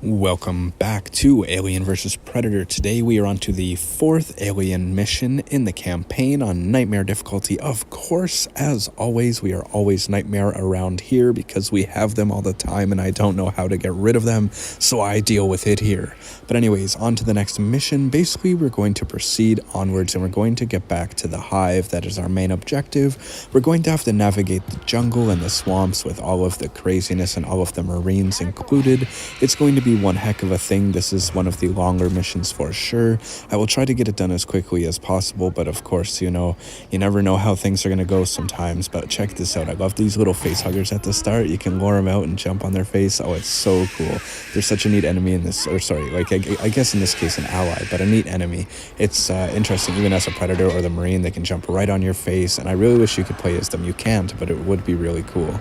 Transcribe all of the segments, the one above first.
Welcome back to Alien vs. Predator. Today we are on to the 4th alien mission in the campaign on Nightmare difficulty. Of course, as always, we are always Nightmare around here because we have them all the time and I don't know how to get rid of them, so I deal with it here. But anyways, on to the next mission. Basically, we're going to proceed onwards and we're going to get back to the hive. That is our main objective. We're going to have to navigate the jungle and the swamps with all of the craziness and all of the marines included. It's going to be one heck of a thing. This is one of the longer missions for sure. I will try to get it done as quickly as possible, but of course, you never know how things are going to go sometimes. But check this out. I love these little face huggers at the start. You can lure them out and jump on their face. Oh, it's so cool. They're such a neat enemy in this, or sorry, like I guess in this case an ally, but a neat enemy. It's interesting. Even as a predator or the marine, they can jump right on your face, and I really wish you could play as them. You can't, but it would be really cool.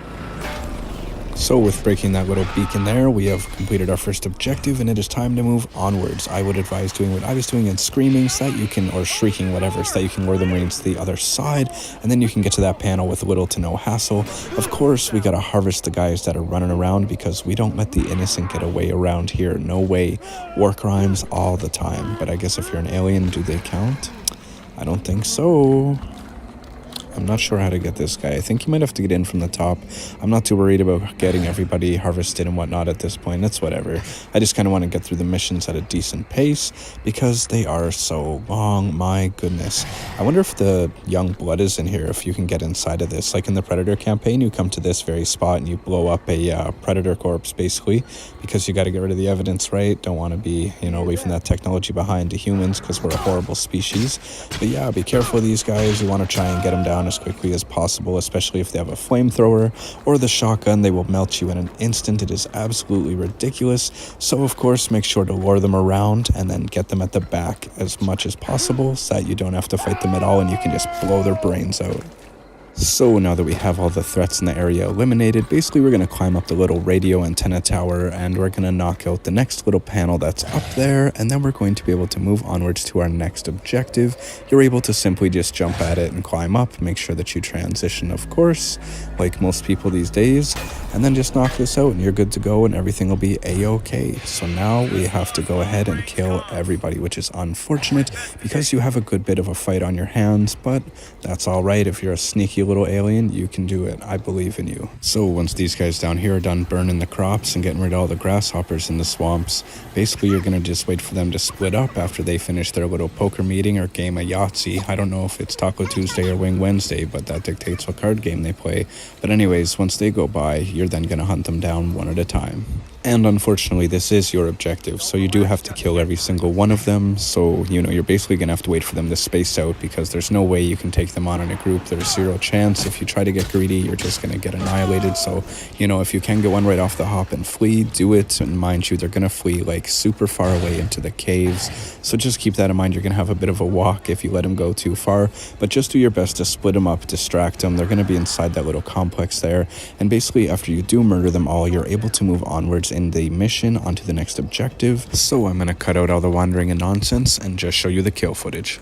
So with breaking that little beacon there, we have completed our first objective and it is time to move onwards. I would advise doing what I was doing and screaming so that you can, or shrieking, whatever, so that you can lure the marines to the other side and then you can get to that panel with little to no hassle. Of course, we gotta harvest the guys that are running around because we don't let the innocent get away around here. No way. War crimes all the time. But I guess if you're an alien, do they count? I don't think so. I'm not sure how to get this guy. I think you might have to get in from the top. I'm not too worried about getting everybody harvested and whatnot at this point. That's whatever. I just kind of want to get through the missions at a decent pace because they are so long. My goodness. I wonder if the young blood is in here, if you can get inside of this. Like in the Predator campaign, you come to this very spot and you blow up a Predator corpse, basically, because you got to get rid of the evidence, right? Don't want to be, leaving that technology behind to humans because we're a horrible species. But yeah, be careful of these guys. You want to try and get them down as quickly as possible, especially if they have a flamethrower or the shotgun. They will melt you in an instant. It is absolutely ridiculous. So of course, make sure to lure them around and then get them at the back as much as possible so that you don't have to fight them at all and you can just blow their brains out. So now that we have all the threats in the area eliminated, basically we're going to climb up the little radio antenna tower and we're going to knock out the next little panel that's up there, and then we're going to be able to move onwards to our next objective. You're able to simply just jump at it and climb up, make sure that you transition, of course, like most people these days, and then just knock this out and you're good to go and everything will be a-okay. So now we have to go ahead and kill everybody, which is unfortunate because you have a good bit of a fight on your hands, but that's all right. If you're a sneaky little alien, you can do it. I believe in you. So once these guys down here are done burning the crops and getting rid of all the grasshoppers in the swamps, basically you're going to just wait for them to split up after they finish their little poker meeting or game of Yahtzee. I don't know if it's Taco Tuesday or Wing Wednesday, but that dictates what card game they play. But anyways, once they go by, you're then going to hunt them down one at a time. And unfortunately, this is your objective, so you do have to kill every single one of them. So, you're basically going to have to wait for them to space out because there's no way you can take them on in a group. There's zero chance. If you try to get greedy, you're just going to get annihilated. So, if you can get one right off the hop and flee, do it. And mind you, they're going to flee like super far away into the caves. So just keep that in mind. You're going to have a bit of a walk if you let them go too far. But just do your best to split them up, distract them. They're going to be inside that little complex there. And basically, after you do murder them all, you're able to move onwards in the mission onto the next objective. So I'm going to cut out all the wandering and nonsense and just show you the kill footage.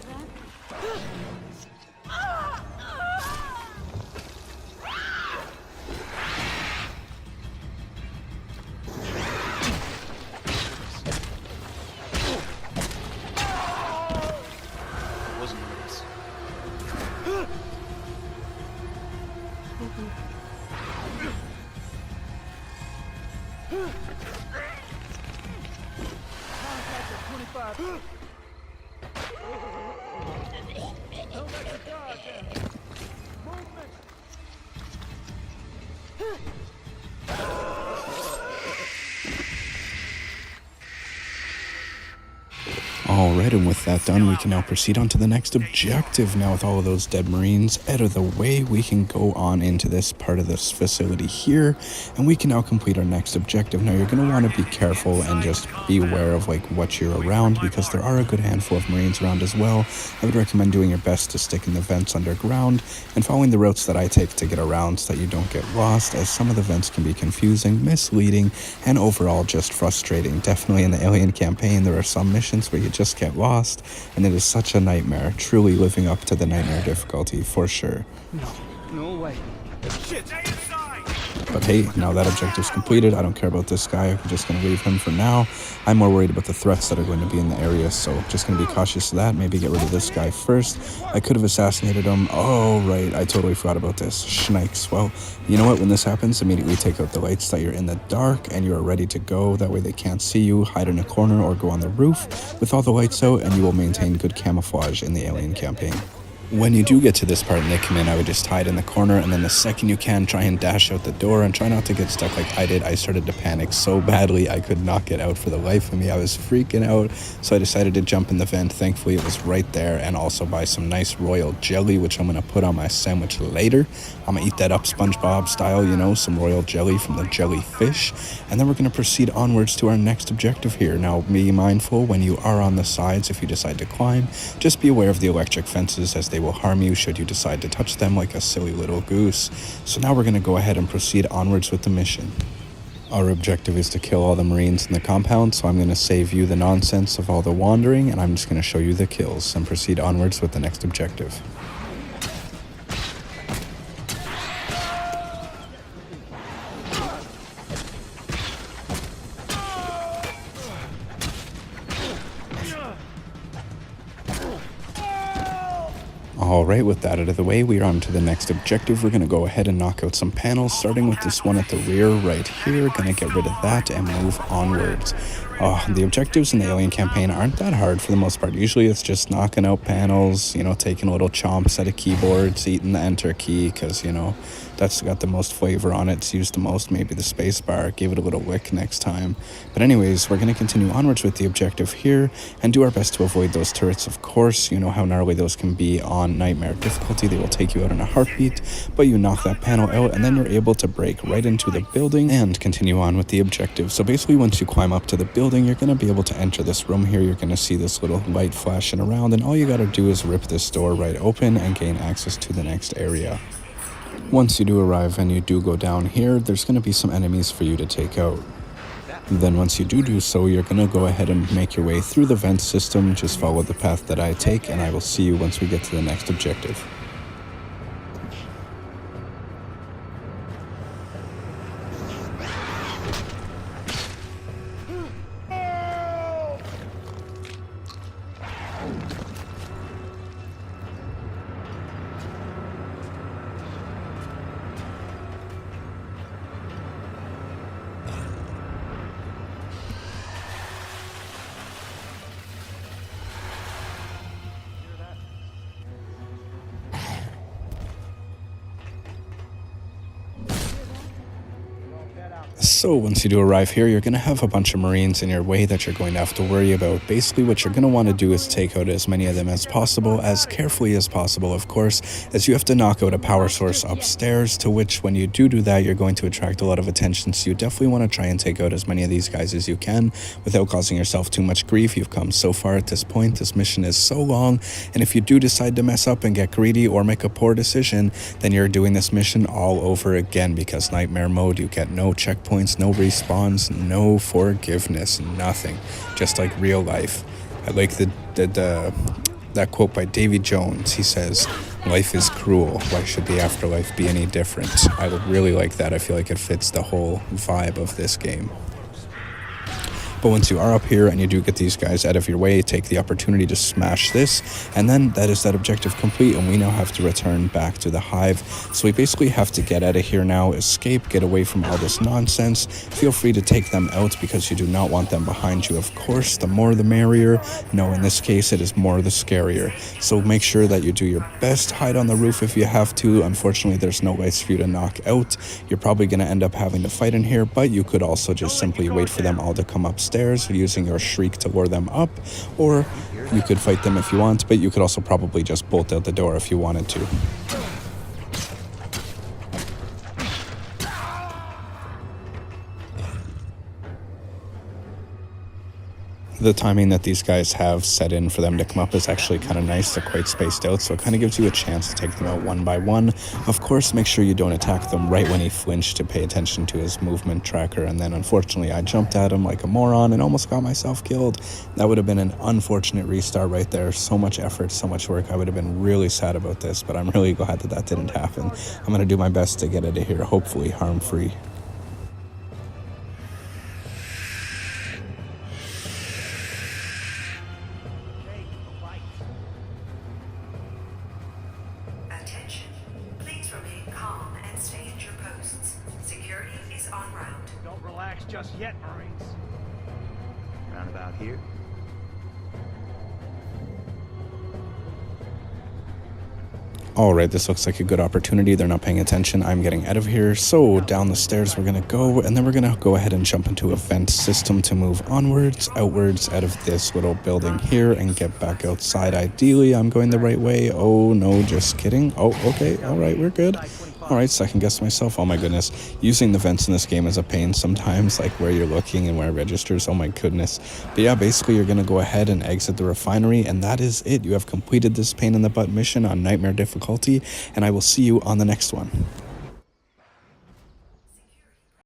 Alright, and with that done, we can now proceed on to the next objective. Now with all of those dead marines out of the way, we can go on into this part of this facility here, and we can now complete our next objective. Now you're going to want to be careful and just be aware of what you're around, because there are a good handful of marines around as well. I would recommend doing your best to stick in the vents underground and following the routes that I take to get around so that you don't get lost, as some of the vents can be confusing, misleading, and overall just frustrating. Definitely in the Alien campaign, there are some missions where you just get lost, and it is such a nightmare, truly living up to the nightmare difficulty for sure. No way. Shit, stay inside! But hey, now that objective's completed, I don't care about this guy. We're just going to leave him for now. I'm more worried about the threats that are going to be in the area, so just going to be cautious of that. Maybe get rid of this guy first. I could have assassinated him. Oh, right, I totally forgot about this. Schnikes. Well, you know what? When this happens, immediately take out the lights so that you're in the dark and you are ready to go. That way they can't see you. Hide in a corner or go on the roof with all the lights out, and you will maintain good camouflage in the Alien campaign. When you do get to this part and they come in, I would just hide in the corner, and then the second you can, try and dash out the door and try not to get stuck like I did. I started to panic so badly I could not get out for the life of me. I was freaking out, so I decided to jump in the vent. Thankfully it was right there, and also buy some nice royal jelly, which I'm going to put on my sandwich later. I'm going to eat that up SpongeBob style, you know, some royal jelly from the jellyfish, and then we're going to proceed onwards to our next objective here. Now, be mindful when you are on the sides if you decide to climb. Just be aware of the electric fences, as they will harm you should you decide to touch them like a silly little goose. So now we're going to go ahead and proceed onwards with the mission. Our objective is to kill all the Marines in the compound, so I'm going to save you the nonsense of all the wandering, and I'm just going to show you the kills and proceed onwards with the next objective. Alright, with that out of the way, we are on to the next objective. We're going to go ahead and knock out some panels, starting with this one at the rear right here. Going to get rid of that and move onwards. The objectives in the Alien campaign aren't that hard for the most part. Usually it's just knocking out panels, you know, taking little chomps at a keyboard, eating the enter key, because, you know, that's got the most flavor on it. It's used the most, maybe the space bar. Give it a little lick next time. But anyways, we're going to continue onwards with the objective here and do our best to avoid those turrets, of course. You know how gnarly those can be on Nightmare difficulty. They will take you out in a heartbeat, but you knock that panel out and then you're able to break right into the building and continue on with the objective. So basically, once you climb up to the building, you're going to be able to enter this room here. You're going to see this little light flashing around, and all you got to do is rip this door right open and gain access to the next area. Once you do arrive and you do go down here, there's going to be some enemies for you to take out. Then once you do so, you're going to go ahead and make your way through the vent system. Just follow the path that I take, and I will see you once we get to the next objective. So once you do arrive here, you're going to have a bunch of Marines in your way that you're going to have to worry about. Basically, what you're going to want to do is take out as many of them as possible, as carefully as possible, of course, as you have to knock out a power source upstairs, to which when you do that, you're going to attract a lot of attention. So you definitely want to try and take out as many of these guys as you can without causing yourself too much grief. You've come so far at this point. This mission is so long, and if you do decide to mess up and get greedy or make a poor decision, then you're doing this mission all over again, because Nightmare mode, you get no checkpoints, no respawns, no forgiveness, nothing. Just like real life. I like that quote by Davy Jones. He says, "Life is cruel. Why should the afterlife be any different?" I really like that. I feel like it fits the whole vibe of this game. But once you are up here and you do get these guys out of your way, take the opportunity to smash this, and then that is that objective complete, and we now have to return back to the hive. So we basically have to get out of here now, escape, get away from all this nonsense. Feel free to take them out because you do not want them behind you, of course. The more the merrier. No, in this case, it is more the scarier. So make sure that you do your best. Hide on the roof if you have to. Unfortunately, there's no lights for you to knock out. You're probably going to end up having to fight in here, but you could also just simply wait for them all to come upstairs using your shriek to lure them up, or you could fight them if you want, but you could also probably just bolt out the door if you wanted to. The timing that these guys have set in for them to come up is actually kind of nice. They're quite spaced out, so it kind of gives you a chance to take them out one by one. Of course, make sure you don't attack them right when he flinched to pay attention to his movement tracker, and then unfortunately I jumped at him like a moron and almost got myself killed. That would have been an unfortunate restart right there. So much effort, so much work. I would have been really sad about this, but I'm really glad that that didn't happen. I'm going to do my best to get out of here, hopefully harm-free. Just yet, Marines. Round about here. Alright, this looks like a good opportunity. They're not paying attention. I'm getting out of here. So down the stairs we're going to go, and then we're going to go ahead and jump into a vent system to move onwards, outwards, out of this little building here, and get back outside. Ideally, I'm going the right way. Oh, no, just kidding. Oh, okay. Alright, we're good. Alright, second guess myself. Oh my goodness. Using the vents in this game is a pain sometimes, like where you're looking and where it registers. Oh my goodness. But yeah, basically you're going to go ahead and exit the refinery, and that is it. You have completed this pain in the butt mission on Nightmare difficulty, and I will see you on the next one.